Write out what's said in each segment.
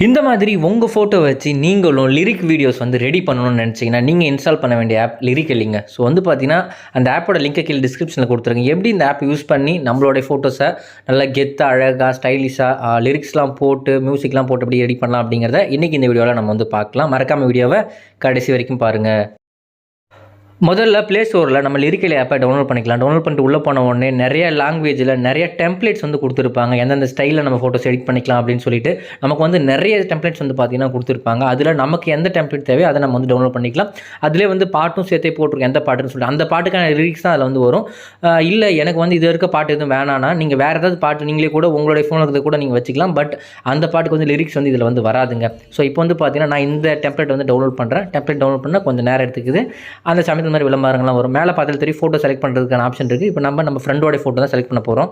இந்த மாதிரி உங்கள் ஃபோட்டோ வச்சு நீங்களும் லிரிக் வீடியோஸ் வந்து ரெடி பண்ணணும்னு நினச்சிங்கன்னா நீங்கள் இன்ஸ்டால் பண்ண வேண்டிய ஆப் லிரிக்கலிங்க. ஸோ வந்து பார்த்தீங்கன்னா அந்த ஆப்போட லிங்கை கீழே டிஸ்கிரிப்ஷனில் கொடுத்துருங்க. எப்படி இந்த ஆப் யூஸ் பண்ணி நம்மளுடைய ஃபோட்டோஸை நல்லா கெத்தாக அழகாக ஸ்டைலிஷாக லிரிக்ஸ்லாம் போட்டு மியூசிக்லாம் போட்டு எப்படி ரெடி பண்ணலாம் அப்படிங்கிறத இன்றைக்கி இந்த வீடியோவில் நம்ம வந்து பார்க்கலாம். மறக்காமல் வீடியோவை கடைசி வரைக்கும் பாருங்கள். முதல்ல ப்ளே ஸ்டோரில் நம்ம லிரிக்கலி ஆப்பை டவுன்லோட் பண்ணிக்கலாம். டவுன்லோட் பண்ணிட்டு உள்ளே போன உடனே நிறைய லாங்குவேஜில் நிறைய டெம்ப்ளேட்ஸ் வந்து கொடுத்துருப்பாங்க. எந்தெந்த ஸ்டைலில் நம்ம ஃபோட்டோஸ் எடிட் பண்ணிக்கலாம் அப்படின்னு சொல்லிட்டு நமக்கு வந்து நிறைய டெம்ப்ளேட்ஸ் வந்து பார்த்தீங்கன்னா கொடுத்துருப்பாங்க. அதில் நமக்கு எந்த டெம்ப்ளேட் தேவையோ அதை நம்ம வந்து டவுன்லோட் பண்ணிக்கலாம். அதிலே வந்து பாட்டும் சேர்த்தே போட்டிருக்கோம், எந்த பாட்டுன்னு சொல்லிட்டு அந்த பாட்டுக்கான லிரிக்ஸ் தான் அதில் வந்து வரும். இல்லை எனக்கு வந்து இது இருக்க பாட்டு எதுவும் வேணான்னா நீங்கள் வேறு ஏதாவது பாட்டு நீங்களே கூட உங்களுடைய ஃபோனில் இருக்கிறத கூட நீங்கள் வச்சுக்கலாம். பட் அந்த பாட்டுக்கு வந்து லிரிக்ஸ் வந்து இதில் வந்து வராதுங்க. ஸோ இப்போ வந்து பார்த்தீங்கன்னா நான் இந்த டெம்ப்ளேட் வந்து டவுன்லோட் பண்ணுறேன். டெம்ப்ளேட் டவுன்லோட் பண்ணால் கொஞ்சம் நேரம் எடுத்துக்குது. அந்த சமயத்தில் இந்த மாதிரி விளம்பரங்கள்லாம் வரும். மேலே பார்த்தாலும் தெரியும் ஃபோட்டோ செலக்ட் பண்ணுறதுக்கான ஆப்ஷன் இருக்குது. இப்போ நம்ம ஃப்ரெண்டோட ஃபோட்டோ தான் செலக்ட் பண்ண போகிறோம்.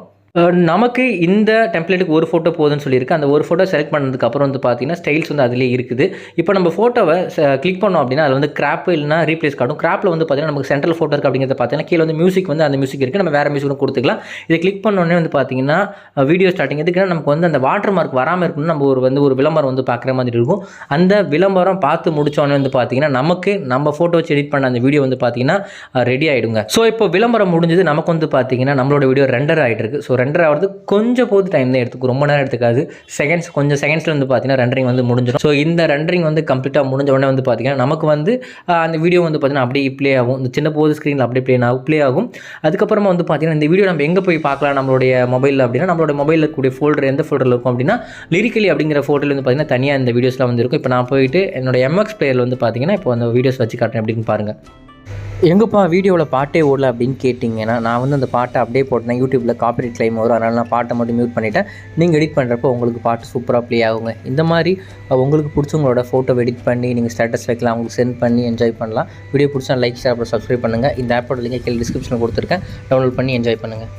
நமக்கு இந்த டெம்ப்ளேட்டுக்கு ஒரு ஃபோட்டோ போதுன்னு சொல்லியிருக்கு. அந்த ஒரு ஃபோட்டோ செலக்ட் பண்ணதுக்கப்புறம் வந்து பார்த்தீங்கன்னா ஸ்டைல்ஸ் வந்து அதிலே இருக்குது. இப்போ நம்ம ஃபோட்டோவை கிளிக் பண்ணோம் அப்படின்னா அதில் வந்து கிராப் இல்லைனா ரீப்ளேஸ் காட்டும். கிராப்பில் வந்து பார்த்தீங்கன்னா நமக்கு சென்ட்ரல் ஃபோட்டோ இருக்குது அப்படிங்கிறத பார்த்தீங்கன்னா கீழே வந்து மியூசிக் வந்து அந்த மியூசிக் இருக்குது. நம்ம வேறு மியூசிக் கொடுத்துக்கலாம். இதை கிளிக் பண்ணோடனே வந்து பார்த்தீங்கன்னா வீடியோ ஸ்டார்டிங் எதுக்குன்னா நமக்கு வந்து அந்த வாட்டர் மார்க் வராமல் இருக்கணும்னு நம்ம ஒரு விளம்பரம் வந்து பார்க்குற மாதிரி இருக்கும். அந்த விளம்பரம் பார்த்து முடிச்சோடனே வந்து பார்த்தீங்கன்னா நமக்கு நம்ம ஃபோட்டோ வச்சு எடிட் பண்ண அந்த வீடியோ வந்து பார்த்தீங்கன்னா ரெடி ஆகிடுங்க. ஸோ இப்போ விளம்பரம் முடிஞ்சது. நமக்கு வந்து பார்த்தீங்கன்னா நம்மளோட வீடியோ ரெண்டர் ஆகிட்டு இருக்கு. ஸோ ரெண்டர் ஆகிறது கொஞ்சம் போது டைம் தான் எடுத்துக்கும், ரொம்ப நேரம் எடுத்துக்காது. கொஞ்சம் செகண்ட்ஸில் வந்து பார்த்தீங்கன்னா ரெண்டரிங் வந்து முடிஞ்சிடும். ஸோ இந்த ரெண்டரிங் வந்து கம்ப்ளீட்டாக முடிஞ்ச உடனே வந்து பார்த்தீங்கன்னா நமக்கு வந்து அந்த வீடியோ வந்து பார்த்தீங்கன்னா அப்படியே ப்ளே ஆகும். இந்த சின்ன போது ஸ்க்ரீனில் அப்படியே ப்ளே ஆகும். அதுக்கப்புறமா வந்து பார்த்தீங்கன்னா இந்த வீடியோ நம்ம எங்கே போய் பார்க்கலாம் நம்மளுடைய மொபைலில் அப்படின்னா நம்மளோட மொபைலில் இருக்கக்கூடிய ஃபோல்டர் எந்த ஃபோல்டரில் இருக்கும் அப்படின்னா லிரிக்கலி அப்படிங்கிற ஃபோட்டோவில் வந்து பார்த்தீங்கன்னா தனியாக இந்த வீடியோஸ்லாம் வந்து இருக்கும். இப்போ நான் போயிட்டு என்னோட எம்எக்ஸ் பிளேயரில் வந்து பார்த்தீங்கன்னா இப்போ அந்த வீடியோஸ் வச்சு காட்டுறேன் அப்படின்னு பாருங்கள். எங்கப்பா வீடியோவில் பாட்டே ஓடல அப்படின்னு கேட்டிங்கன்னா நான் வந்து அந்த பாட்டை அப்படியே போட்டேன். யூடியூப்பில் காப்பிரைட் கிளைம் வரும், அதனால் நான் பாட்டை மட்டும் மியூட் பண்ணிவிட்டேன். நீங்கள் எடிட் பண்ணுறப்போ உங்களுக்கு பாட்டு சூப்பராக ப்ளே ஆகுங்க. இந்த மாதிரி உங்களுக்கு பிடிச்சவங்களோட ஃபோட்டோ எடிட் பண்ணி நீங்கள் ஸ்டேட்டஸ் வைக்கலாம், அவங்களுக்கு சென்ட் பண்ணி என்ஜாய் பண்ணலாம். வீடியோ பிடிச்சா லைக், ஷேர், அப்புறம் சப்ஸ்கிரைப் பண்ணுங்கள். இந்த ஆப்போட லிங்கை கீழே டிஸ்கிரிப்ஷனில் கொடுத்துருக்கேன். டவுன்லோட் பண்ணி என்ஜாய் பண்ணுங்கள்.